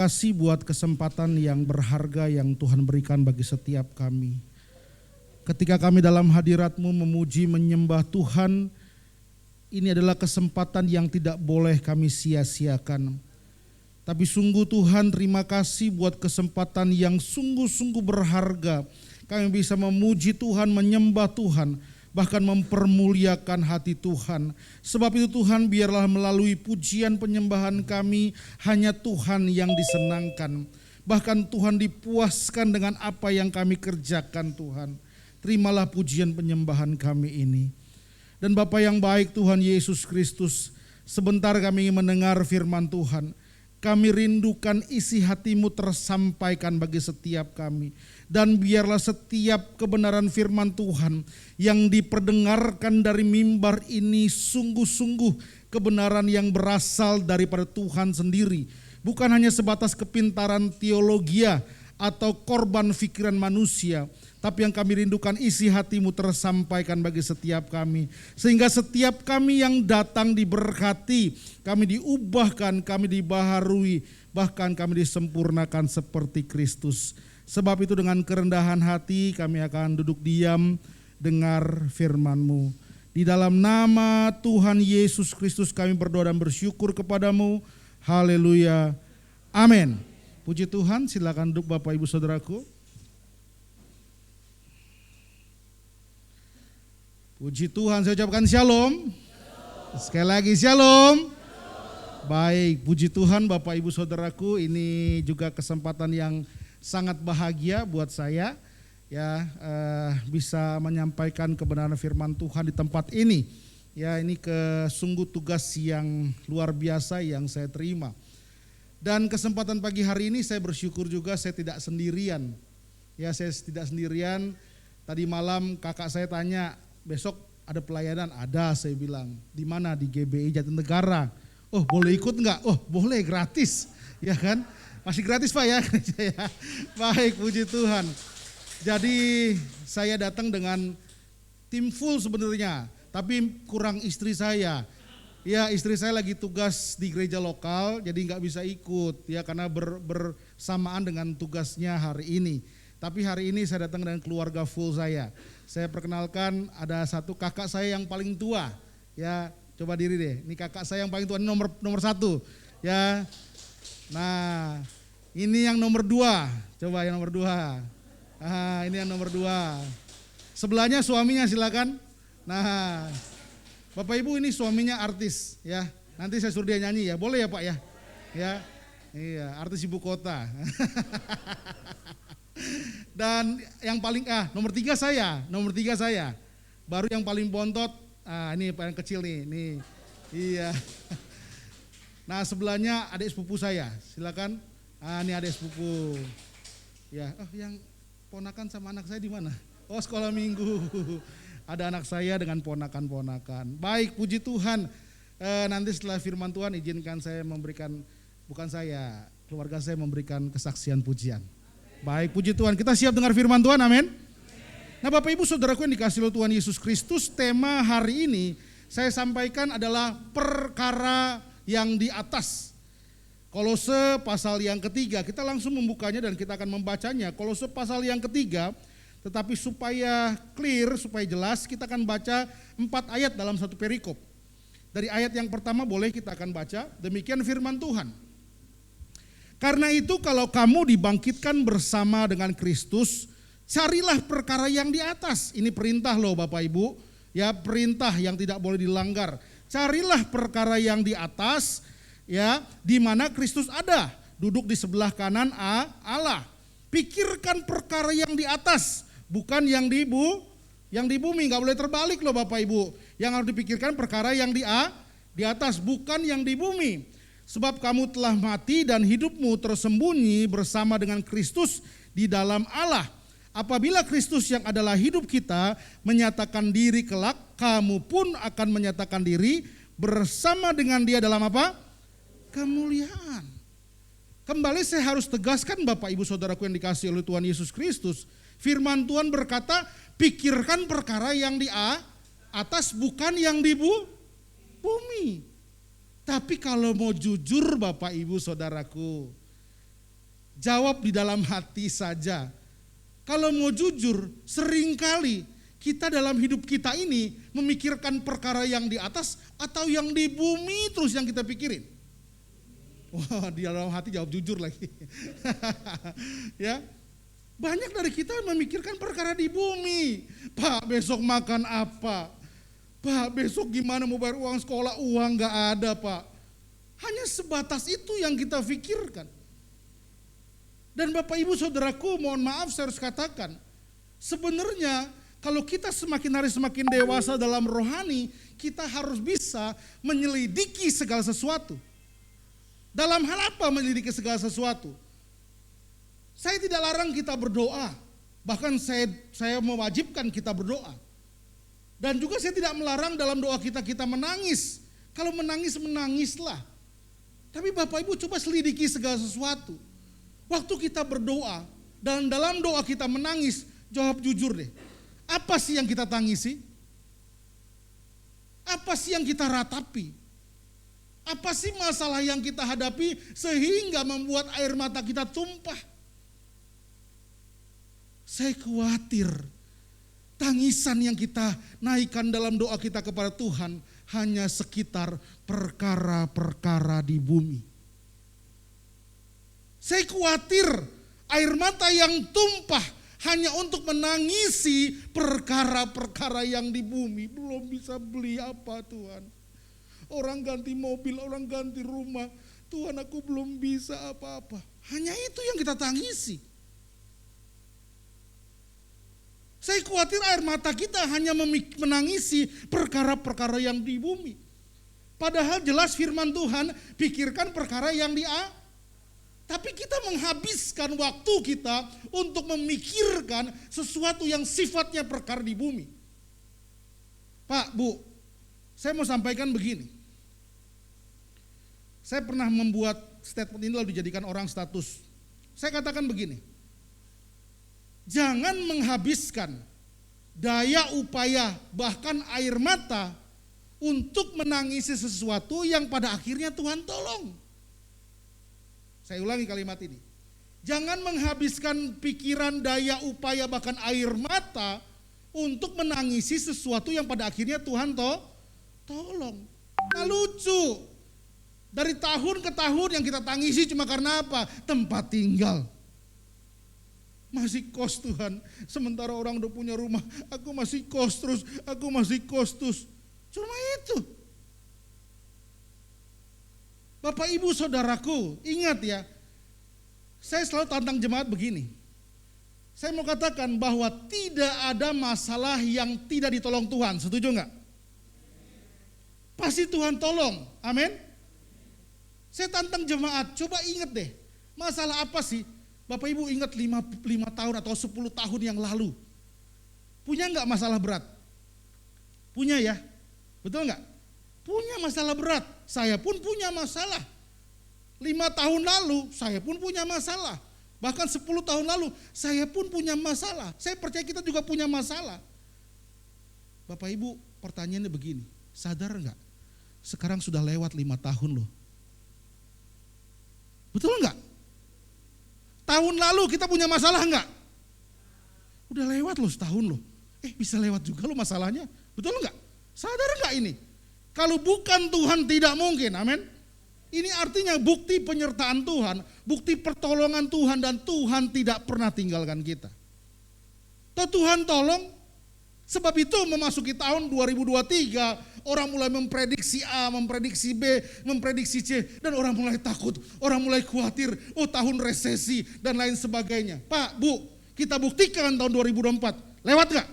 Kasih buat kesempatan yang berharga yang Tuhan berikan bagi setiap kami. Ketika kami dalam hadirat-Mu memuji menyembah Tuhan, ini adalah kesempatan yang tidak boleh kami sia-siakan. Tapi sungguh Tuhan, terima kasih buat kesempatan yang sungguh-sungguh berharga. Kami bisa memuji Tuhan, menyembah Tuhan, bahkan mempermuliakan hati Tuhan. Sebab itu Tuhan, biarlah melalui pujian penyembahan kami hanya Tuhan yang disenangkan. Bahkan Tuhan dipuaskan dengan apa yang kami kerjakan Tuhan. Terimalah pujian penyembahan kami ini. Dan Bapa yang baik Tuhan Yesus Kristus, sebentar kami ingin mendengar firman Tuhan. Kami rindukan isi hati-Mu tersampaikan bagi setiap kami. Dan biarlah setiap kebenaran firman Tuhan yang diperdengarkan dari mimbar ini sungguh-sungguh kebenaran yang berasal daripada Tuhan sendiri. Bukan hanya sebatas kepintaran teologia atau korban pikiran manusia. Tapi yang kami rindukan isi hati-Mu tersampaikan bagi setiap kami. Sehingga setiap kami yang datang diberkati, kami diubahkan, kami dibaharui, bahkan kami disempurnakan seperti Kristus. Sebab itu dengan kerendahan hati kami akan duduk diam dengar firman-Mu. Di dalam nama Tuhan Yesus Kristus kami berdoa dan bersyukur kepadamu. Haleluya. Amin. Puji Tuhan, silakan duduk Bapak Ibu Saudaraku. Puji Tuhan, saya ucapkan shalom. Sekali lagi shalom. Baik, puji Tuhan Bapak Ibu Saudaraku, ini juga kesempatan yang sangat bahagia buat saya ya bisa menyampaikan kebenaran firman Tuhan di tempat ini. Ya, ini sungguh tugas yang luar biasa yang saya terima. Dan kesempatan pagi hari ini saya bersyukur juga saya tidak sendirian. Ya, saya tidak sendirian. Tadi malam kakak saya tanya, besok ada pelayanan? Ada, saya bilang. Di mana? Di GBI Jatinegara. Oh, boleh ikut enggak? Oh, boleh, gratis. Ya kan? Masih gratis Pak ya? Baik, puji Tuhan. Jadi saya datang dengan tim full sebenarnya, tapi kurang istri saya. Ya, istri saya lagi tugas di gereja lokal, jadi nggak bisa ikut ya karena bersamaan dengan tugasnya hari ini. Tapi hari ini saya datang dengan keluarga full saya. Saya perkenalkan ada satu kakak saya yang paling tua. Ya, coba diri deh. Ini kakak saya yang paling tua, ini nomor satu. Ya. Nah, ini yang nomor 2. Coba yang nomor 2. Ini yang nomor 2. Sebelahnya suaminya silakan. Nah, Bapak Ibu ini suaminya artis ya. Nanti saya suruh dia nyanyi ya. Boleh ya Pak ya? Ya. Iya, artis ibu kota. Dan yang paling nomor 3 saya. Baru yang paling bontot. Ini paling kecil nih. Iya. Nah, sebelahnya adik sepupu saya. Silakan. Ini adik sepupu. Ya, yang ponakan sama anak saya di mana? Oh, sekolah minggu. Ada anak saya dengan ponakan-ponakan. Baik, puji Tuhan. Nanti setelah firman Tuhan izinkan saya memberikan, bukan saya, keluarga saya memberikan kesaksian pujian. Baik, puji Tuhan. Kita siap dengar firman Tuhan, amin. Nah, Bapak Ibu Saudaraku yang dikasihi oleh Tuhan Yesus Kristus, tema hari ini saya sampaikan adalah perkara yang di atas. Kolose pasal yang ketiga, kita langsung membukanya dan kita akan membacanya. Kolose pasal yang ketiga, tetapi supaya clear, supaya jelas, kita akan baca 4 ayat dalam satu perikop. Dari ayat yang pertama boleh kita akan baca, demikian firman Tuhan. Karena itu kalau kamu dibangkitkan bersama dengan Kristus, carilah perkara yang di atas. Ini perintah loh Bapak Ibu, ya perintah yang tidak boleh dilanggar. Carilah perkara yang di atas, ya di mana Kristus ada, duduk di sebelah kanan Allah. Pikirkan perkara yang di atas, bukan yang di bumi. Nggak boleh terbalik loh Bapak Ibu. Yang harus dipikirkan perkara yang di atas, bukan yang di bumi. Sebab kamu telah mati dan hidupmu tersembunyi bersama dengan Kristus di dalam Allah. Apabila Kristus yang adalah hidup kita menyatakan diri kelak, kamu pun akan menyatakan diri bersama dengan Dia dalam apa? Kemuliaan. Kembali saya harus tegaskan Bapak Ibu Saudaraku yang dikasihi oleh Tuhan Yesus Kristus. Firman Tuhan berkata, pikirkan perkara yang di atas, bukan yang di bumi. Tapi kalau mau jujur Bapak Ibu Saudaraku, Jawab di dalam hati saja. Kalau mau jujur, seringkali kita dalam hidup kita ini memikirkan perkara yang di atas atau yang di bumi terus yang kita pikirin. Wah, di dalam hati jawab jujur lagi. Ya. Banyak dari kita memikirkan perkara di bumi. Pak, besok makan apa? Pak, besok gimana mau bayar uang sekolah? Uang gak ada, Pak. Hanya sebatas itu yang kita pikirkan. Dan Bapak Ibu Saudaraku, mohon maaf saya harus katakan, sebenarnya kalau kita semakin hari semakin dewasa dalam rohani, kita harus bisa menyelidiki segala sesuatu. Dalam hal apa menyelidiki segala sesuatu? Saya tidak larang kita berdoa, bahkan saya mewajibkan kita berdoa. Dan juga saya tidak melarang dalam doa kita menangis. Kalau menangis, menangislah. Tapi Bapak Ibu coba selidiki segala sesuatu. Waktu kita berdoa dan dalam doa kita menangis, jawab jujur deh. Apa sih yang kita tangisi? Apa sih yang kita ratapi? Apa sih masalah yang kita hadapi sehingga membuat air mata kita tumpah? Saya khawatir tangisan yang kita naikkan dalam doa kita kepada Tuhan hanya sekitar perkara-perkara di bumi. Saya khawatir air mata yang tumpah hanya untuk menangisi perkara-perkara yang di bumi. Belum bisa beli apa Tuhan. Orang ganti mobil, orang ganti rumah. Tuhan, aku belum bisa apa-apa. Hanya itu yang kita tangisi. Saya khawatir air mata kita hanya menangisi perkara-perkara yang di bumi. Padahal jelas firman Tuhan, pikirkan perkara yang di atas. Tapi kita menghabiskan waktu kita untuk memikirkan sesuatu yang sifatnya perkara di bumi. Pak, Bu, saya mau sampaikan begini. Saya pernah membuat statement ini lalu dijadikan orang status. Saya katakan begini. Jangan menghabiskan daya upaya bahkan air mata untuk menangisi sesuatu yang pada akhirnya Tuhan tolong. Saya ulangi kalimat ini. Jangan menghabiskan pikiran, daya, upaya, bahkan air mata untuk menangisi sesuatu yang pada akhirnya Tuhan tolong. Nah, lucu. Dari tahun ke tahun yang kita tangisi cuma karena apa? Tempat tinggal. Masih kos Tuhan. Sementara orang udah punya rumah, aku masih kos terus, aku masih kos terus. Cuma itu. Bapak Ibu Saudaraku, ingat ya, saya selalu tantang jemaat begini. Saya mau katakan bahwa tidak ada masalah yang tidak ditolong Tuhan, setuju enggak? Pasti Tuhan tolong, amin. Saya tantang jemaat, coba ingat deh, masalah apa sih? Bapak Ibu ingat 5 tahun atau 10 tahun yang lalu, punya enggak masalah berat? Punya ya, betul enggak? Punya masalah berat, saya pun punya masalah. 5 tahun lalu saya pun punya masalah. Bahkan 10 tahun lalu saya pun punya masalah. Saya percaya kita juga punya masalah. Bapak Ibu, pertanyaannya begini, sadar enggak? Sekarang sudah lewat 5 tahun loh. Betul enggak? Tahun lalu kita punya masalah enggak? Udah lewat loh setahun loh. Bisa lewat juga loh masalahnya. Betul enggak? Sadar enggak ini? Kalau bukan Tuhan tidak mungkin, amin. Ini artinya bukti penyertaan Tuhan, bukti pertolongan Tuhan dan Tuhan tidak pernah tinggalkan kita. Tuhan tolong, sebab itu memasuki tahun 2023, orang mulai memprediksi A, memprediksi B, memprediksi C, dan orang mulai takut, orang mulai khawatir, tahun resesi dan lain sebagainya. Pak, Bu, kita buktikan tahun 2024, lewat gak?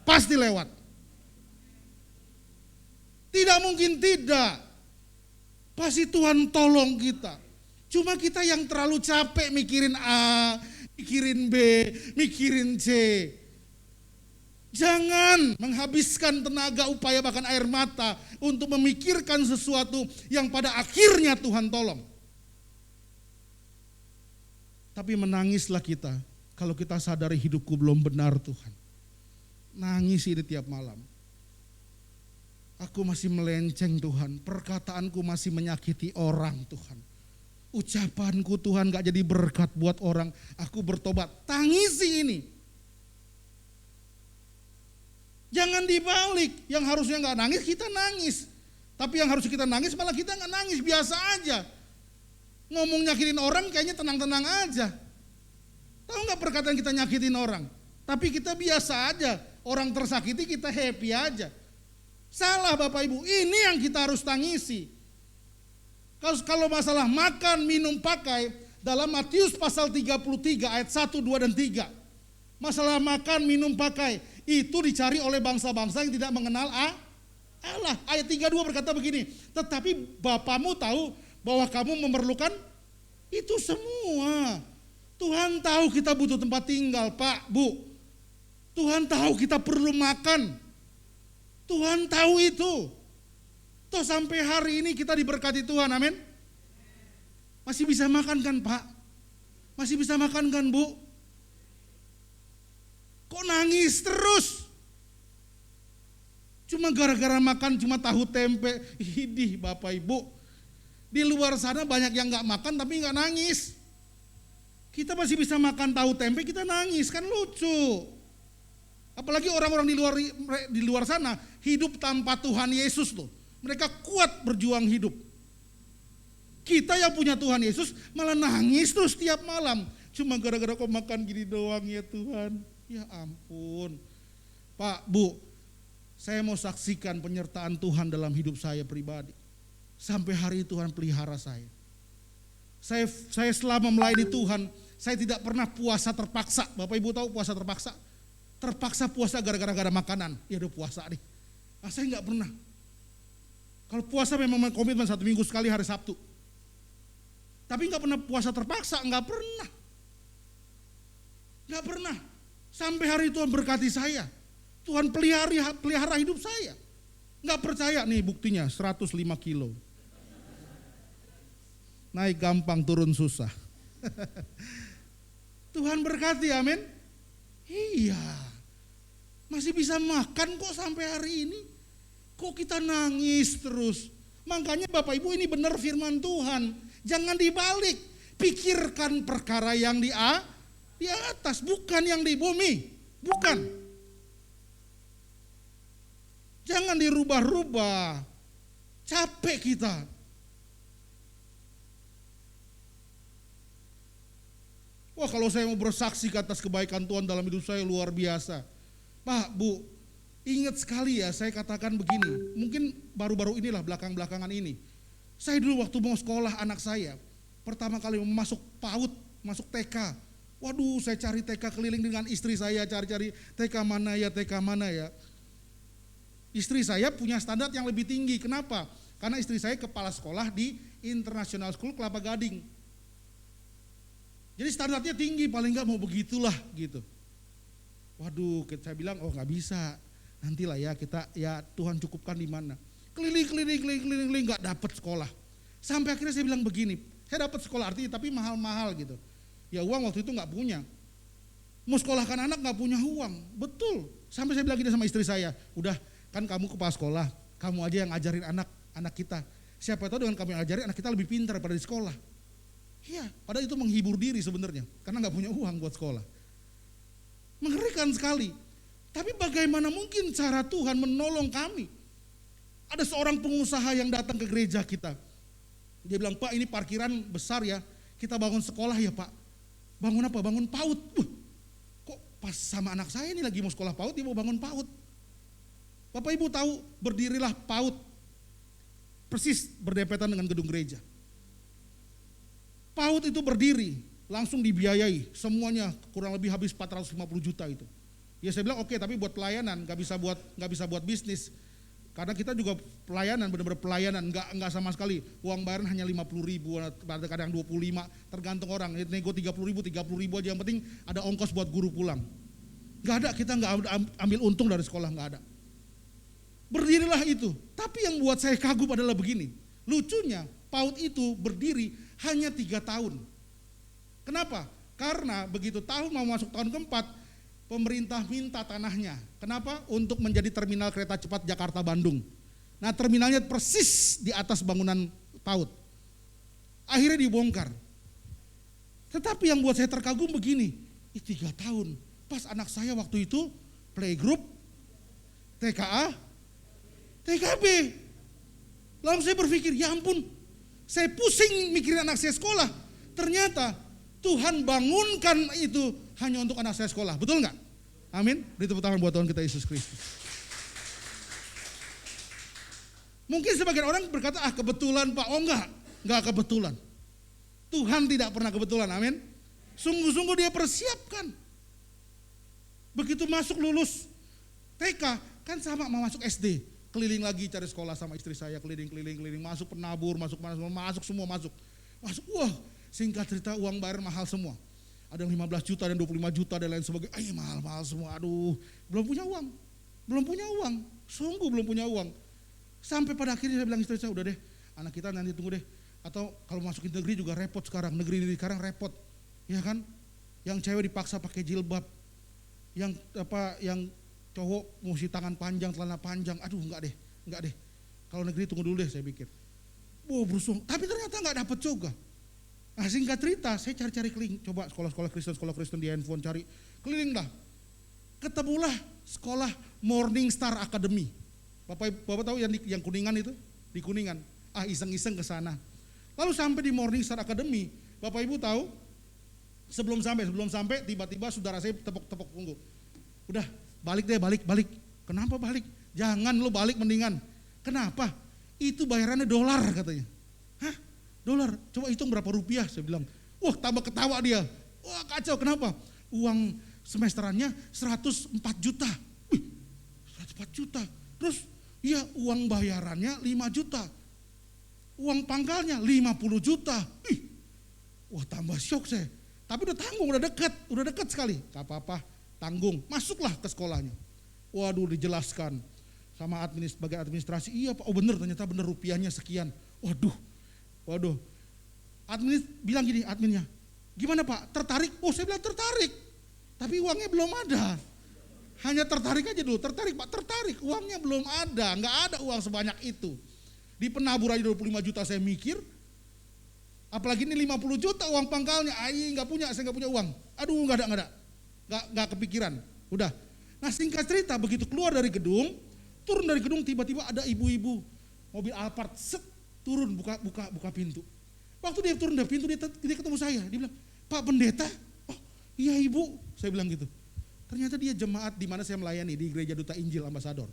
Pasti lewat. Tidak mungkin tidak. Pasti Tuhan tolong kita. Cuma kita yang terlalu capek mikirin A, mikirin B, mikirin C. Jangan menghabiskan tenaga, upaya, bahkan air mata untuk memikirkan sesuatu yang pada akhirnya Tuhan tolong. Tapi menangislah kita kalau kita sadari hidupku belum benar Tuhan. Nangis ini tiap malam. Aku masih melenceng Tuhan, perkataanku masih menyakiti orang Tuhan. Ucapanku Tuhan gak jadi berkat buat orang, aku bertobat. Tangisi ini. Jangan dibalik, yang harusnya gak nangis kita nangis. Tapi yang harus kita nangis malah kita gak nangis, biasa aja. Ngomong nyakitin orang kayaknya tenang-tenang aja. Tahu gak perkataan kita nyakitin orang? Tapi kita biasa aja, orang tersakiti kita happy aja. Salah Bapak Ibu, ini yang kita harus tangisi. Kalau masalah makan, minum, pakai, dalam Matius pasal 33 ayat 1, 2, dan 3. Masalah makan, minum, pakai, itu dicari oleh bangsa-bangsa yang tidak mengenal Allah. Ayat 32 berkata begini, tetapi Bapamu tahu bahwa kamu memerlukan itu semua. Tuhan tahu kita butuh tempat tinggal, Pak, Bu. Tuhan tahu kita perlu makan. Tuhan tahu itu. Toh sampai hari ini kita diberkati Tuhan, amin. Masih bisa makan kan Pak? Masih bisa makan kan Bu? Kok nangis terus? Cuma gara-gara makan cuma tahu tempe. Idih Bapak Ibu. Di luar sana banyak yang gak makan tapi gak nangis. Kita masih bisa makan tahu tempe, kita nangis, kan lucu. Apalagi orang-orang di luar sana hidup tanpa Tuhan Yesus loh. Mereka kuat berjuang hidup. Kita yang punya Tuhan Yesus malah nangis terus setiap malam. Cuma gara-gara kok makan gini doang ya Tuhan. Ya ampun. Pak, Bu, saya mau saksikan penyertaan Tuhan dalam hidup saya pribadi. Sampai hari Tuhan pelihara saya. Saya selama melayani Tuhan, saya tidak pernah puasa terpaksa. Bapak Ibu tahu puasa terpaksa? Terpaksa puasa gara-gara makanan. Ya udah puasa nih. Nah, saya nggak pernah. Kalau puasa memang komitmen 1 minggu sekali hari Sabtu. Tapi nggak pernah puasa terpaksa, nggak pernah. Nggak pernah. Sampai hari Tuhan berkati saya. Tuhan pelihara hidup saya. Nggak percaya nih buktinya 105 kilo. Naik gampang, turun susah. Tuhan berkati, amin. Iya. Masih bisa makan kok sampai hari ini. Kok kita nangis terus? Makanya Bapak Ibu ini benar firman Tuhan. Jangan dibalik. Pikirkan perkara yang di atas, bukan yang di bumi. Bukan. Jangan dirubah-rubah. Capek kita. Wah, kalau saya mau bersaksi ke atas kebaikan Tuhan dalam hidup saya luar biasa. Pak, Bu, ingat sekali ya, saya katakan begini, mungkin baru-baru inilah belakang-belakangan ini. Saya dulu waktu mau sekolah anak saya, pertama kali masuk PAUD, masuk TK. Waduh, saya cari TK keliling dengan istri saya, cari-cari TK mana ya. Istri saya punya standar yang lebih tinggi, kenapa? Karena istri saya kepala sekolah di International School Kelapa Gading. Jadi standarnya tinggi, paling enggak mau begitulah gitu. Waduh, saya bilang, oh nggak bisa. Nantilah ya kita, ya Tuhan cukupkan di mana. Keliling, nggak dapat sekolah. Sampai akhirnya saya bilang begini, saya dapat sekolah artinya tapi mahal-mahal gitu. Ya uang waktu itu nggak punya. Mau sekolahkan anak nggak punya uang, betul. Sampai saya bilang gini sama istri saya, udah kan kamu kepala sekolah, kamu aja yang ngajarin anak kita. Siapa tahu dengan kamu yang ngajarin anak kita lebih pintar pada di sekolah. Iya, padahal itu menghibur diri sebenarnya, karena nggak punya uang buat sekolah. Mengerikan sekali. Tapi bagaimana mungkin cara Tuhan menolong kami? Ada seorang pengusaha yang datang ke gereja kita. Dia bilang, Pak ini parkiran besar ya, kita bangun sekolah ya Pak. Bangun apa? Bangun PAUD. Kok pas sama anak saya ini lagi mau sekolah PAUD, dia mau bangun PAUD. Bapak Ibu tahu, berdirilah PAUD. Persis berdempetan dengan gedung gereja. PAUD itu berdiri, langsung dibiayai, semuanya kurang lebih habis 450 juta itu. Ya saya bilang oke, tapi buat pelayanan, nggak bisa buat bisnis. Karena kita juga pelayanan, benar-benar pelayanan, nggak sama sekali. Uang bayaran hanya 50 ribu, kadang 25, tergantung orang. Nego 30 ribu aja, yang penting ada ongkos buat guru pulang. Nggak ada, kita nggak ambil untung dari sekolah, nggak ada. Berdirilah itu, tapi yang buat saya kagum adalah begini. Lucunya, PAUD itu berdiri hanya 3 tahun. Kenapa? Karena begitu tahun mau masuk tahun keempat, pemerintah minta tanahnya. Kenapa? Untuk menjadi terminal kereta cepat Jakarta-Bandung. Nah terminalnya persis di atas bangunan PAUD. Akhirnya dibongkar. Tetapi yang buat saya terkagum begini, 3 tahun, pas anak saya waktu itu playgroup, TKA, TKB. Lalu saya berpikir, ya ampun, saya pusing mikirin anak saya sekolah. Ternyata Tuhan bangunkan itu hanya untuk anak saya sekolah, betul nggak? Amin. Beri tepuk tangan buat Tuhan kita Yesus Kristus. Mungkin sebagian orang berkata, kebetulan Pak. Oh enggak kebetulan. Tuhan tidak pernah kebetulan, amin. Sungguh-sungguh dia persiapkan. Begitu masuk lulus TK, kan sama mau masuk SD. Keliling lagi cari sekolah sama istri saya, keliling, masuk penabur, masuk semua masuk. Wah, singkat cerita uang bayar mahal semua. Ada yang 15 juta dan 25 juta dan lain sebagainya. Mahal semua, aduh. Belum punya uang. Sungguh belum punya uang. Sampai pada akhirnya saya bilang istri saya, udah deh, anak kita nanti tunggu deh. Atau kalau masukin negeri juga repot sekarang, negeri sekarang repot. Ya kan? Yang cewek dipaksa pakai jilbab. Yang cowok mesti tangan panjang, celana panjang. Aduh, enggak deh. Kalau negeri tunggu dulu deh, saya pikir. Berusuh. Tapi ternyata enggak dapat juga. Nah, singkat cerita, saya cari-cari keliling, coba sekolah Kristen di handphone, cari keliling lah. Ketemulah sekolah Morning Star Academy. Bapak tahu yang Kuningan itu? Di Kuningan. Iseng-iseng ke sana. Lalu sampai di Morning Star Academy, Bapak Ibu tahu, sebelum sampai tiba-tiba saudara saya tepuk punggung. Udah, balik. Kenapa balik? Jangan lo balik mendingan. Kenapa? Itu bayarannya $, katanya. Hah? $? Coba hitung berapa rupiah, saya bilang. Wah, tambah ketawa dia. Wah, kacau, kenapa? Uang semesterannya 104 juta. Wih, 104 juta. Terus, ya uang bayarannya 5 juta. Uang pangkalnya 50 juta. Wih, wah tambah syok saya. Tapi udah tanggung, udah dekat sekali. Gak apa-apa, tanggung. Masuklah ke sekolahnya. Waduh, dijelaskan sama bagian administrasi. Iya Pak, bener, ternyata bener rupiahnya sekian. Waduh. Bilang gini adminnya, gimana Pak, tertarik? Oh, saya bilang tertarik, tapi uangnya belum ada. Hanya tertarik aja dulu, tertarik Pak, tertarik, uangnya belum ada, nggak ada uang sebanyak itu. Di penabur aja 25 juta saya mikir, apalagi ini 50 juta uang pangkalnya, nggak punya, saya nggak punya uang. Aduh, nggak kepikiran, udah. Nah, singkat cerita, begitu keluar dari gedung, turun dari gedung, tiba-tiba ada ibu-ibu, mobil Alphard, turun buka pintu. Waktu dia turun dari pintu, dia ketemu saya. Dia bilang, Pak Pendeta. Oh iya Ibu, saya bilang gitu. Ternyata dia jemaat di mana saya melayani, di Gereja Duta Injil Ambasador.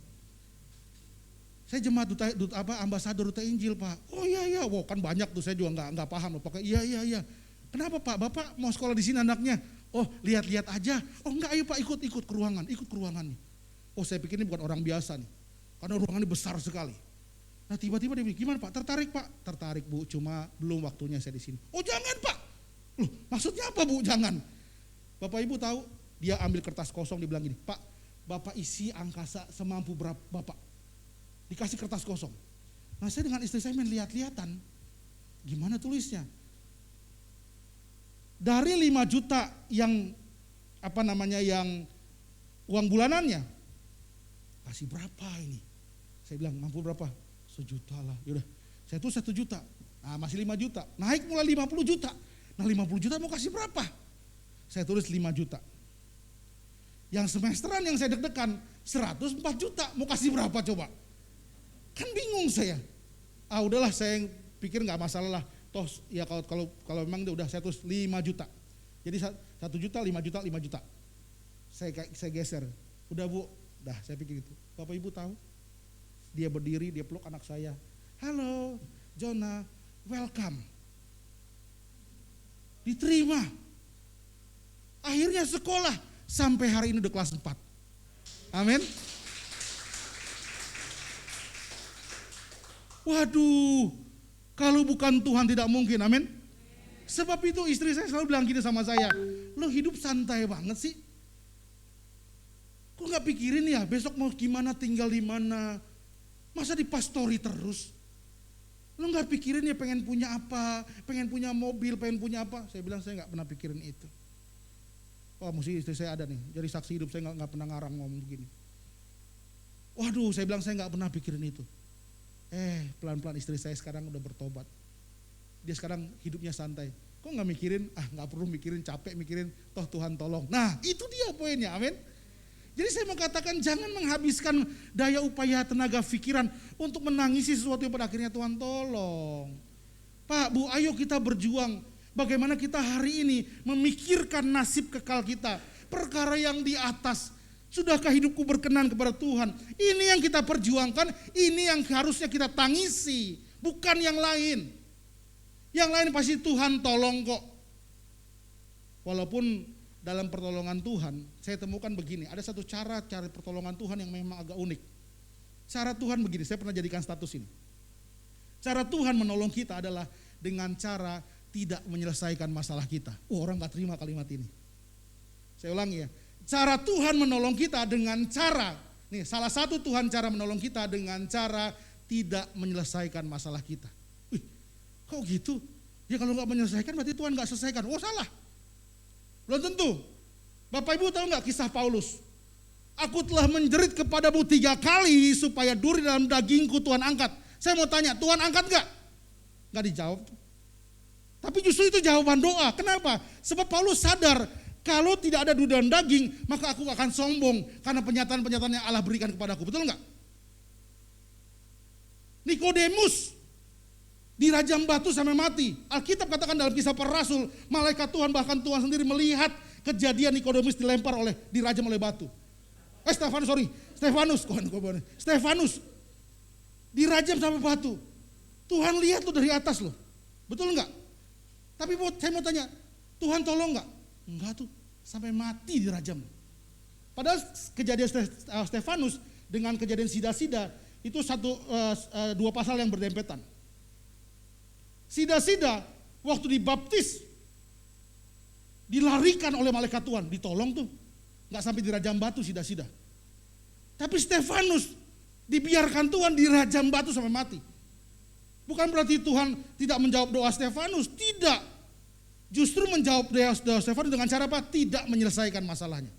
Saya jemaat Ambasador Duta Injil Pak. Oh iya, wow, kan banyak tuh, saya juga nggak paham. Pokoknya iya. Kenapa Pak? Bapak mau sekolah di sini anaknya? Oh, lihat-lihat aja. Oh enggak, ayo Pak, ikut ke ruangan nih. Oh, saya pikir ini bukan orang biasa nih. Karena ruangannya besar sekali. Nah, tiba-tiba dia bilang, gimana Pak? Tertarik Pak? Tertarik Bu, cuma belum waktunya saya di sini. Oh, jangan Pak. Loh, maksudnya apa Bu? Jangan. Bapak Ibu tahu, dia ambil kertas kosong, dia bilang gini, Pak, Bapak isi angkasa semampu berapa Bapak. Dikasih kertas kosong. Nah, saya dengan istri saya main lihat-lihatan. Gimana tulisnya? Dari 5 juta yang yang uang bulanannya, kasih berapa ini? Saya bilang, mampu berapa? 1 juta lah. Yaudah, saya tulis 1 juta. Nah, masih 5 juta. Naik mulai 50 juta. Nah, 50 juta mau kasih berapa? Saya tulis 5 juta. Yang semesteran yang saya deg-degan 104 juta. Mau kasih berapa coba? Kan bingung saya. Udahlah, saya pikir nggak masalah lah. Toh ya kalau memang udah saya tulis 5 juta. Jadi 1 juta, 5 juta, 5 juta. Saya geser. Udah Bu, dah saya pikir itu. Bapak Ibu tahu? Dia berdiri, dia peluk anak saya. Halo, Jonah, welcome. Diterima. Akhirnya sekolah sampai hari ini udah kelas 4. Amin. Waduh, kalau bukan Tuhan tidak mungkin, amin. Sebab itu istri saya selalu bilang gini sama saya, lo hidup santai banget sih. Kok gak pikirin ya besok mau gimana, tinggal di mana. Masa dipastori terus? Lo gak pikirin ya pengen punya apa, pengen punya mobil, pengen punya apa. Saya bilang saya gak pernah pikirin itu. Oh, mesti istri saya ada nih, jadi saksi hidup, saya gak pernah ngarang ngomong begini. Waduh, saya bilang saya gak pernah pikirin itu. Pelan-pelan istri saya sekarang udah bertobat. dia sekarang hidupnya santai. Kok nggak mikirin, nggak perlu mikirin, capek mikirin, toh Tuhan tolong. Nah itu dia poinnya, amin. Jadi saya mau katakan jangan menghabiskan daya upaya, tenaga, pikiran untuk menangisi sesuatu yang pada akhirnya Tuhan tolong. Pak, Bu, ayo kita berjuang. Bagaimana kita hari ini memikirkan nasib kekal kita. Perkara yang di atas. Sudahkah hidupku berkenan kepada Tuhan? Ini yang kita perjuangkan, ini yang harusnya kita tangisi. Bukan yang lain. Yang lain pasti Tuhan tolong kok. Walaupun dalam pertolongan Tuhan, saya temukan begini. Ada satu cara pertolongan Tuhan yang memang agak unik. Cara Tuhan begini, saya pernah jadikan status ini. Cara Tuhan menolong kita adalah dengan cara tidak menyelesaikan masalah kita. Orang gak terima kalimat ini. Saya ulangi ya. Cara Tuhan menolong kita dengan cara, nih salah satu Tuhan cara menolong kita dengan cara tidak menyelesaikan masalah kita. Kok gitu? Ya kalau gak menyelesaikan berarti Tuhan gak selesaikan. Salah. Belum tentu. Bapak Ibu tahu gak kisah Paulus? Aku telah menjerit kepadamu 3 kali supaya duri dalam dagingku Tuhan angkat. Saya mau tanya, Tuhan angkat gak? Gak dijawab. Tapi justru itu jawaban doa. Kenapa? Sebab Paulus sadar kalau tidak ada duri dalam daging, maka aku akan sombong karena penyataan-penyataan yang Allah berikan kepadaku. Betul enggak? Nikodemus dirajam batu sampai mati. Alkitab katakan dalam Kisah Para Rasul, malaikat Tuhan bahkan Tuhan sendiri melihat kejadian Nikodemus dirajam oleh batu. Stefanus dirajam sampai batu. Tuhan lihat lo dari atas lo. Betul enggak? Tapi saya mau tanya, Tuhan tolong enggak? Enggak tuh, sampai mati dirajam. Padahal kejadian Stefanus dengan kejadian Sida-Sida itu dua pasal yang berdempetan. Sida-Sida waktu dibaptis dilarikan oleh malaikat Tuhan, ditolong tuh. Enggak sampai dirajam batu Sida-Sida. Tapi Stefanus dibiarkan Tuhan dirajam batu sampai mati. Bukan berarti Tuhan tidak menjawab doa Stefanus, tidak. Justru menjawab doa Stefanus dengan cara apa? Tidak menyelesaikan masalahnya.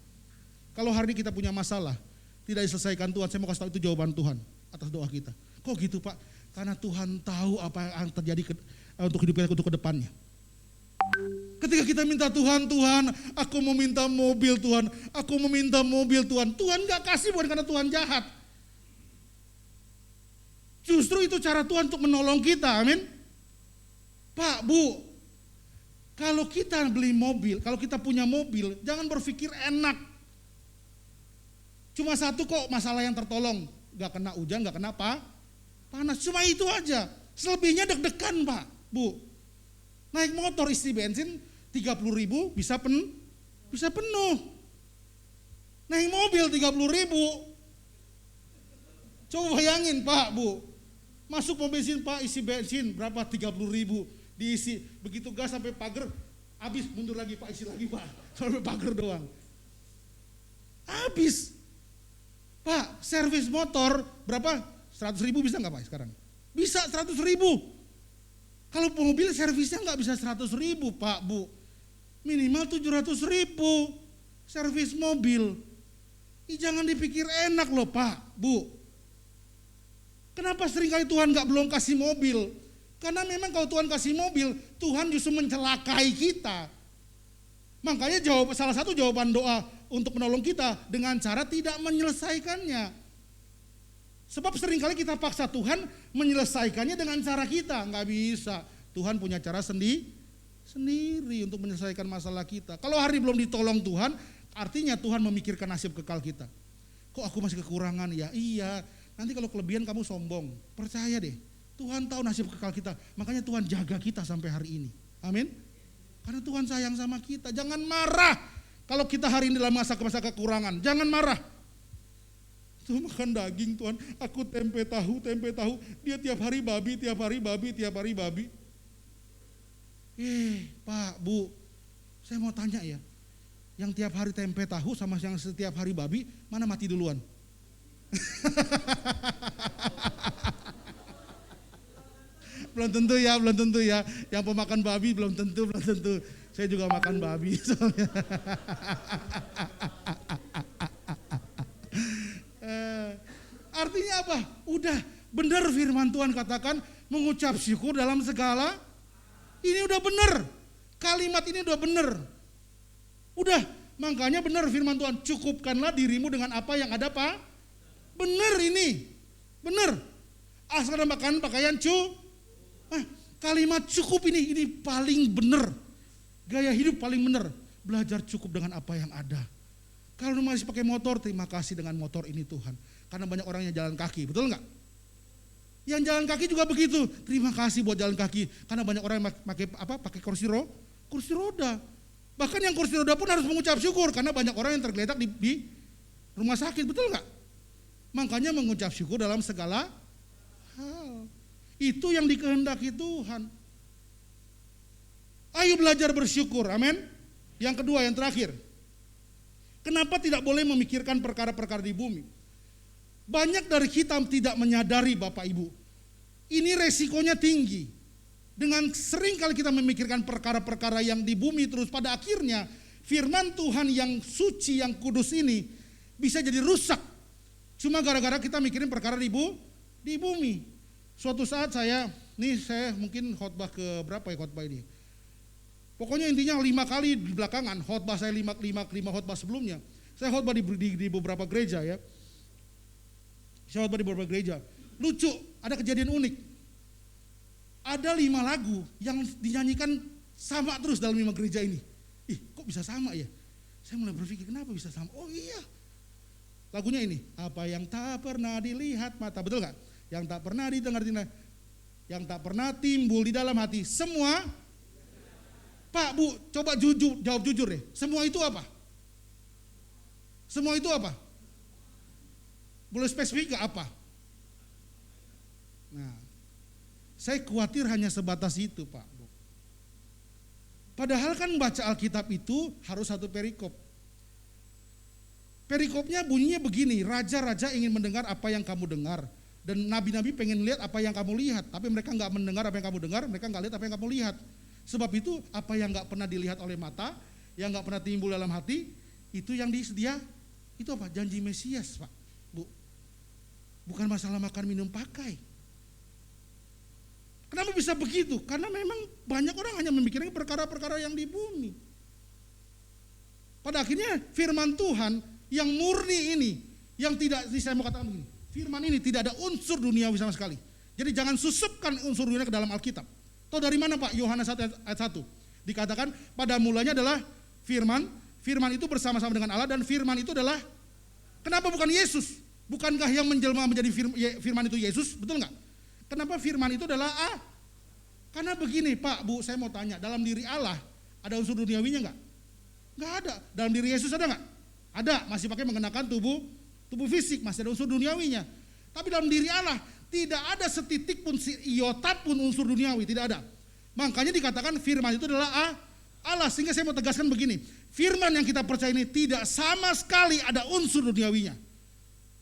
Kalau hari ini kita punya masalah, tidak diselesaikan Tuhan, saya mau kasih tahu itu jawaban Tuhan atas doa kita. Kok gitu Pak? Karena Tuhan tahu apa yang terjadi untuk hidup kita untuk ke depannya. Ketika kita minta Tuhan, aku mau minta mobil Tuhan, aku mau minta mobil Tuhan. Tuhan gak kasih bukan karena Tuhan jahat. Justru itu cara Tuhan untuk menolong kita, amin. Pak, Bu, kalau kita beli mobil, kalau kita punya mobil, jangan berpikir enak. Cuma satu kok masalah yang tertolong, gak kena hujan, gak kena panas, cuma itu aja. Selebihnya deg-degan Pak, Bu. Naik motor isi bensin 30.000 bisa penuh. Naik mobil 30.000. Coba bayangin Pak, Bu. Masuk mobil bensin Pak, isi bensin berapa? 30.000. Diisi, begitu gas sampai pagar, habis, mundur lagi Pak, isi lagi Pak, sampai pagar doang. Habis. Pak, servis motor berapa? 100.000 bisa nggak Pak sekarang? Bisa 100.000. Kalau mobil servisnya nggak bisa 100.000 Pak, Bu. Minimal 700.000 servis mobil. Jangan dipikir enak loh Pak, Bu. Kenapa seringkali Tuhan belum kasih mobil? Karena memang kalau Tuhan kasih mobil, Tuhan justru mencelakai kita. Makanya salah satu jawaban doa untuk menolong kita dengan cara tidak menyelesaikannya. Sebab seringkali kita paksa Tuhan menyelesaikannya dengan cara kita. Nggak bisa. Tuhan punya cara sendiri untuk menyelesaikan masalah kita. Kalau hari belum ditolong Tuhan, artinya Tuhan memikirkan nasib kekal kita. Kok aku masih kekurangan? Ya iya, nanti kalau kelebihan kamu sombong. Percaya deh. Tuhan tahu nasib kekal kita, makanya Tuhan jaga kita sampai hari ini. Amin. Karena Tuhan sayang sama kita. Jangan marah kalau kita hari ini dalam masa kekurangan. Jangan marah. Tuhan makan daging Tuhan, aku tempe tahu. Dia tiap hari babi. Pak, Bu, saya mau tanya ya. Yang tiap hari tempe tahu sama yang setiap hari babi, mana mati duluan? Belum tentu ya. Yang pemakan babi belum tentu. Saya juga makan babi soalnya. Artinya apa? Udah benar firman Tuhan katakan mengucap syukur dalam segala Ini udah benar. Kalimat ini udah benar. Udah, makanya benar firman Tuhan, cukupkanlah dirimu dengan apa yang ada, Pak. Benar ini. Benar. Asal makan pakaian kalimat cukup ini paling benar. Gaya hidup paling benar. Belajar cukup dengan apa yang ada. Kalau masih pakai motor, terima kasih dengan motor ini Tuhan. Karena banyak orang yang jalan kaki, betul enggak? Yang jalan kaki juga begitu. Terima kasih buat jalan kaki. Karena banyak orang yang pakai kursi roda. Bahkan yang kursi roda pun harus mengucap syukur karena banyak orang yang tergeletak di rumah sakit, betul enggak? Makanya mengucap syukur dalam segala hal. Itu yang dikehendaki Tuhan. Ayo belajar bersyukur, amin. Yang kedua, yang terakhir. Kenapa tidak boleh memikirkan perkara-perkara di bumi? Banyak dari kita tidak menyadari Bapak Ibu. Ini resikonya tinggi. Dengan sering kali kita memikirkan perkara-perkara yang di bumi terus pada akhirnya firman Tuhan yang suci, yang kudus ini bisa jadi rusak. Cuma gara-gara kita mikirin perkara di bumi. Suatu saat saya mungkin khotbah ke berapa ya khotbah ini. Pokoknya intinya 5 kali di belakangan khotbah saya 5 khotbah sebelumnya. Saya khotbah di beberapa gereja ya. Saya khotbah di beberapa gereja. Lucu, ada kejadian unik. Ada 5 lagu yang dinyanyikan sama terus dalam 5 gereja ini. Kok bisa sama ya? Saya mulai berpikir kenapa bisa sama? Oh iya. Lagunya ini, apa yang tak pernah dilihat mata, betul gak? Yang tak pernah didengar, yang tak pernah timbul di dalam hati, semua. Pak, Bu, coba jawab jujur deh. Semua itu apa? Semua itu apa? Boleh spesifik gak apa? Nah, saya khawatir hanya sebatas itu, Pak, Bu. Padahal kan baca Alkitab itu harus satu perikop. Perikopnya bunyinya begini, raja-raja ingin mendengar apa yang kamu dengar. Dan nabi-nabi pengen lihat apa yang kamu lihat. Tapi mereka gak mendengar apa yang kamu dengar, mereka gak lihat apa yang kamu lihat. Sebab itu apa yang gak pernah dilihat oleh mata, yang gak pernah timbul dalam hati, itu yang disedia, itu apa? Janji Mesias, Pak, Bu. Bukan masalah makan, minum, pakai. Kenapa bisa begitu? Karena memang banyak orang hanya memikirkan perkara-perkara yang di bumi. Pada akhirnya firman Tuhan yang murni ini, yang tidak, saya mau katakan begini, firman ini tidak ada unsur duniawi sama sekali. Jadi jangan susupkan unsur dunia ke dalam Alkitab. Tahu dari mana Pak? Yohanes 1 ayat 1. Dikatakan pada mulanya adalah firman, firman itu bersama-sama dengan Allah dan firman itu adalah, kenapa bukan Yesus? Bukankah yang menjelma menjadi firman itu Yesus? Betul enggak? Kenapa firman itu adalah Karena begini Pak, Bu, saya mau tanya, dalam diri Allah ada unsur duniawinya enggak? Enggak ada. Dalam diri Yesus ada enggak? Ada, masih pakai mengenakan tubuh fisik, masih ada unsur duniawinya. Tapi dalam diri Allah tidak ada setitik pun, iota pun unsur duniawi, tidak ada. Makanya dikatakan firman itu adalah Allah. Sehingga saya mau tegaskan begini, firman yang kita percaya ini tidak sama sekali ada unsur duniawinya.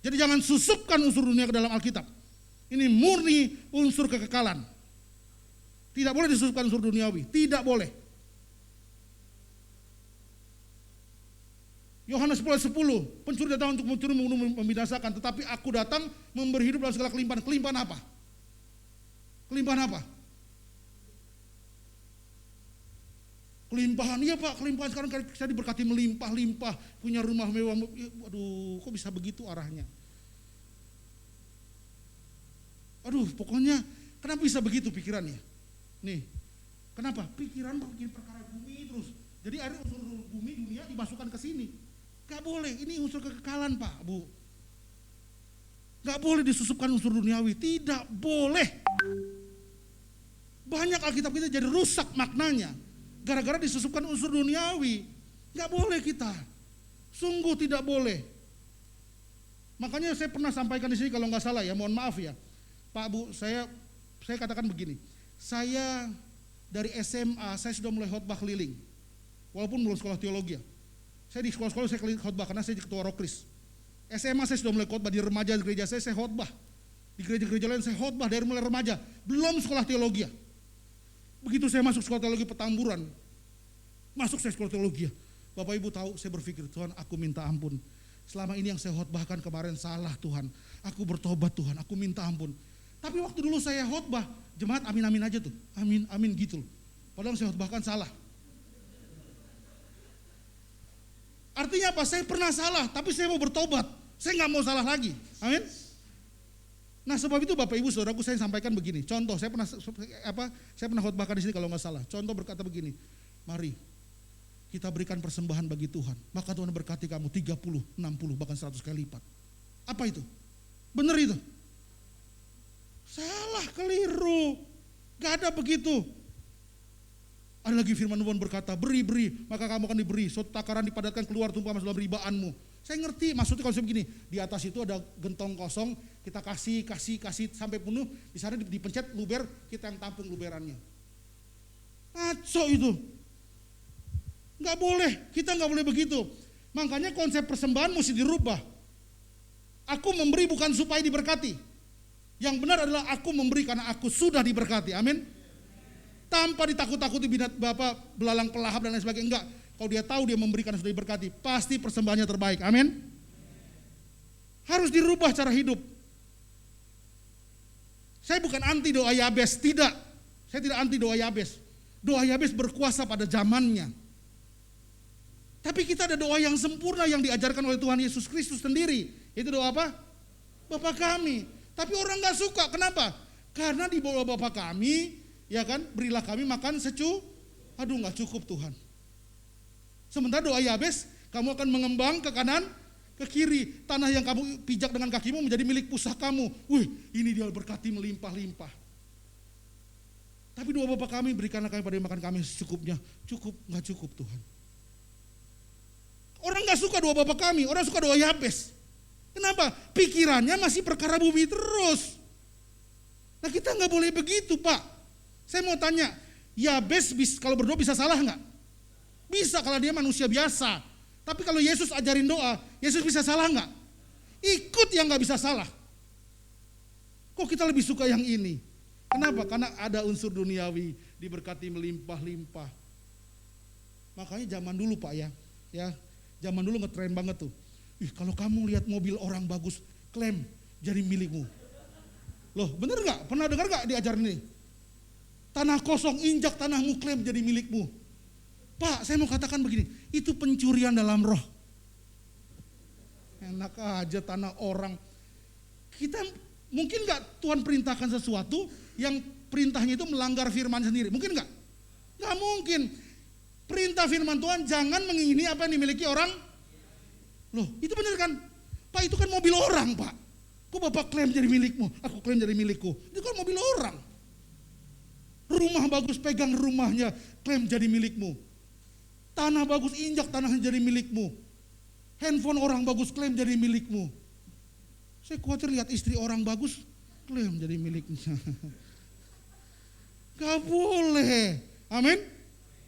Jadi jangan susupkan unsur dunia ke dalam Alkitab. Ini murni unsur kekekalan. Tidak boleh disusupkan unsur duniawi, tidak boleh. Yohanes 10, pencuri datang untuk mencuri, membunuh, membinasakan, tetapi aku datang memberi hidup dalam segala kelimpahan. Kelimpahan apa? Kelimpahan apa? Kelimpahan, iya Pak, kelimpahan sekarang saya diberkati melimpah-limpah, punya rumah mewah. Aduh, kok bisa begitu arahnya? Aduh, pokoknya kenapa bisa begitu pikirannya? Nih, kenapa? Pikiran bikin perkara bumi terus. Jadi ada unsur bumi dunia dimasukkan ke sini. Gak boleh, ini unsur kekekalan Pak, Bu. Gak boleh disusupkan unsur duniawi, tidak boleh. Banyak Alkitab kita jadi rusak maknanya, gara-gara disusupkan unsur duniawi. Gak boleh kita, sungguh tidak boleh. Makanya saya pernah sampaikan di sini kalau nggak salah ya, mohon maaf ya, Pak, Bu, saya katakan begini, saya dari SMA saya sudah mulai khotbah keliling, walaupun belum sekolah teologi ya. Saya di sekolah-sekolah saya keliling khotbah karena saya ketua Rokris. SMA saya sudah mulai khotbah, di remaja di gereja saya khotbah. Di gereja-gereja lain saya khotbah dari mulai remaja, belum sekolah teologi ya. Begitu saya masuk sekolah teologi Petamburan, masuk saya sekolah teologi ya. Bapak Ibu tahu, saya berpikir, Tuhan, aku minta ampun. Selama ini yang saya khotbahkan kemarin salah Tuhan. Aku bertobat Tuhan, aku minta ampun. Tapi waktu dulu saya khotbah, jemaat amin-amin aja tuh. Amin, amin gitu loh. Padahal saya bahkan salah. Artinya apa? Saya pernah salah, tapi saya mau bertobat. Saya nggak mau salah lagi. Amin. Nah sebab itu Bapak Ibu Saudaraku saya sampaikan begini. Contoh, saya pernah khotbahkan di sini kalau nggak salah. Contoh berkata begini, mari kita berikan persembahan bagi Tuhan. Maka Tuhan berkati kamu 30, 60, bahkan 100 kali lipat. Apa itu? Benar itu? Salah, keliru. Gak ada begitu. Ada lagi firman Tuhan berkata, beri, maka kamu akan diberi. Suatu takaran dipadatkan keluar tumpah masuk dalam ribaanmu. Saya ngerti, maksudnya kalau saya begini, di atas itu ada gentong kosong, kita kasih sampai penuh, di sana dipencet luber, kita yang tampung luberannya. Ngaco itu. Nggak boleh, kita nggak boleh begitu. Makanya konsep persembahan mesti dirubah. Aku memberi bukan supaya diberkati. Yang benar adalah aku memberi karena aku sudah diberkati, amin. Tanpa ditakut-takuti binat bapak, belalang pelahap dan lain sebagainya, enggak. Kalau dia tahu dia memberi karena sudah diberkati, pasti persembahannya terbaik, amin. Harus dirubah cara hidup. Saya bukan anti doa Yabes, tidak. Saya tidak anti doa Yabes. Doa Yabes berkuasa pada zamannya. Tapi kita ada doa yang sempurna yang diajarkan oleh Tuhan Yesus Kristus sendiri. Itu doa apa? Bapa kami. Tapi orang gak suka, kenapa? Karena di bawah Bapa kami, ya kan, berilah kami makan aduh gak cukup Tuhan. Sementara doa Yabes, kamu akan mengembang ke kanan, ke kiri. Tanah yang kamu pijak dengan kakimu menjadi milik pusakamu. Wih, ini dia berkati melimpah-limpah. Tapi doa Bapa kami, berikanlah kami pada makan kami secukupnya. Cukup, gak cukup Tuhan. Orang gak suka doa Bapa kami, orang suka doa Yabes. Kenapa? Pikirannya masih perkara bumi terus. Nah kita gak boleh begitu Pak. Saya mau tanya, Yabes kalau berdoa bisa salah gak? Bisa kalau dia manusia biasa. Tapi kalau Yesus ajarin doa, Yesus bisa salah gak? Ikut yang gak bisa salah. Kok kita lebih suka yang ini? Kenapa? Karena ada unsur duniawi, diberkati melimpah-limpah. Makanya zaman dulu Pak ya, zaman dulu ngetren banget tuh. Kalau kamu lihat mobil orang bagus, klaim jadi milikmu. Loh bener gak? Pernah dengar gak diajarin ini? Tanah kosong, injak tanahmu, klaim jadi milikmu. Pak, saya mau katakan begini, itu pencurian dalam roh. Enak aja tanah orang. Kita mungkin gak Tuhan perintahkan sesuatu yang perintahnya itu melanggar firman sendiri? Mungkin gak? Gak mungkin. Perintah firman Tuhan jangan mengingini apa yang dimiliki orang. Loh itu benar kan? Pak itu kan mobil orang Pak. Kok Bapak klaim jadi milikmu? Aku klaim jadi milikku. Itu kan mobil orang. Rumah bagus, pegang rumahnya, klaim jadi milikmu. Tanah bagus, injak tanahnya jadi milikmu. Handphone orang bagus, klaim jadi milikmu. Saya khawatir lihat istri orang bagus, klaim jadi miliknya. Gak boleh. Amin.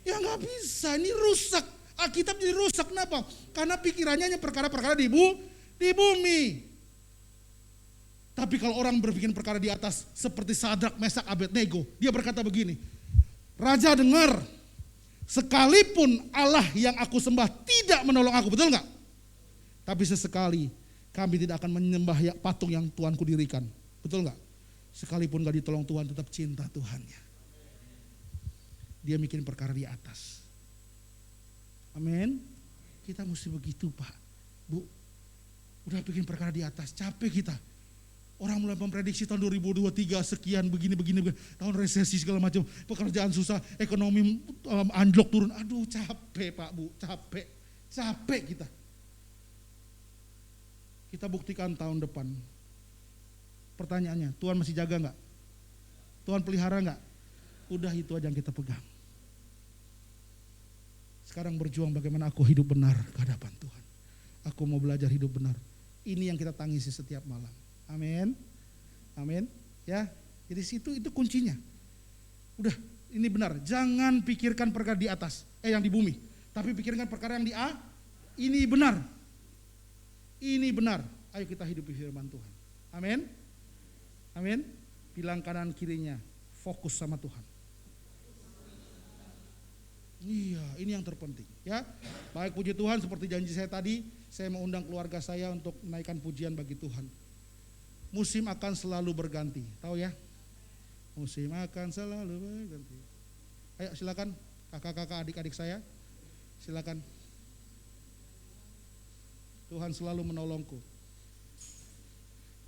Ya gak bisa, ini rusak. Alkitab jadi rusak, kenapa? Karena pikirannya hanya perkara-perkara di bumi. Tapi kalau orang berpikir perkara di atas, seperti Sadrak, Mesak, Abednego, dia berkata begini, Raja dengar, sekalipun Allah yang aku sembah tidak menolong aku, betul gak? Tapi sesekali kami tidak akan menyembah patung yang Tuhanku dirikan, betul gak? Sekalipun gak ditolong Tuhan, tetap cinta Tuhannya. Dia bikin perkara di atas. Amin. Kita mesti begitu Pak, Bu. Udah bikin perkara di atas, capek kita. Orang mulai memprediksi tahun 2023 sekian begini, tahun resesi segala macam, pekerjaan susah, ekonomi anjlok turun. Aduh capek Pak, Bu, capek kita. Kita buktikan tahun depan. Pertanyaannya, Tuhan masih jaga gak? Tuhan pelihara gak? Udah itu aja yang kita pegang. Sekarang berjuang bagaimana aku hidup benar ke hadapan Tuhan. Aku mau belajar hidup benar. Ini yang kita tangisi setiap malam. Amin. Amin. Ya. Jadi itu kuncinya. Udah, ini benar. Jangan pikirkan perkara di atas, yang di bumi. Tapi pikirkan perkara yang di A. Ini benar. Ini benar. Ayo kita hidup di firman Tuhan. Amin. Amin. Bilang kanan kirinya, fokus sama Tuhan. Iya, ini yang terpenting ya. Baik, puji Tuhan, seperti janji saya tadi, saya mau undang keluarga saya untuk menaikkan pujian bagi Tuhan. Musim akan selalu berganti, tahu ya? Musim akan selalu berganti. Ayo silakan kakak-kakak, adik-adik saya. Silakan. Tuhan selalu menolongku.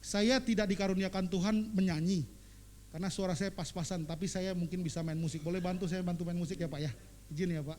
Saya tidak dikaruniakan Tuhan menyanyi, karena suara saya pas-pasan, tapi saya mungkin bisa main musik. Boleh bantu saya bantu main musik ya Pak ya? Izin ya Pak.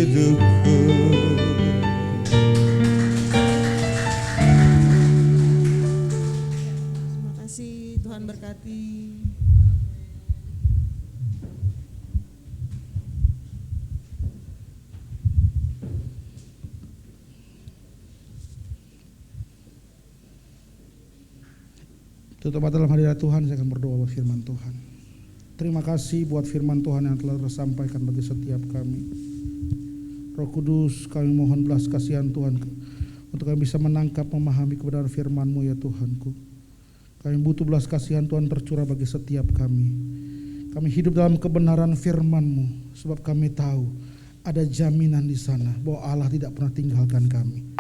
hidupku. Terima kasih, Tuhan berkati. Tutup mata dalam hadirat Tuhan, saya akan berdoa buat firman Tuhan. Terima kasih buat firman Tuhan yang telah tersampaikan bagi setiap kami. Roh Kudus, kami mohon belas kasihan Tuhan untuk kami bisa menangkap, memahami kebenaran firman-Mu ya Tuhanku. Kami butuh belas kasihan Tuhan tercurah bagi setiap kami. Kami hidup dalam kebenaran firman-Mu, sebab kami tahu ada jaminan di sana bahwa Allah tidak pernah tinggalkan kami.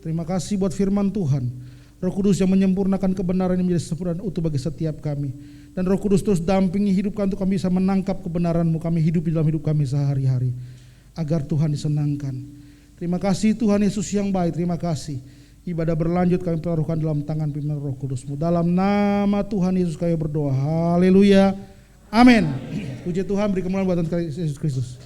Terima kasih buat firman Tuhan. Roh Kudus yang menyempurnakan kebenaran yang menjadi sempurna dan utuh bagi setiap kami. Dan Roh Kudus terus dampingi hidup kami untuk kami bisa menangkap kebenaran-Mu, kami hidup di dalam hidup kami sehari-hari, agar Tuhan disenangkan. Terima kasih Tuhan Yesus yang baik, terima kasih. Ibadah berlanjut kami taruhkan dalam tangan pimpinan Roh Kudus-Mu. Dalam nama Tuhan Yesus kami berdoa, haleluya, amin. Puji Tuhan, beri kemuliaan buat Tuhan Yesus Kristus.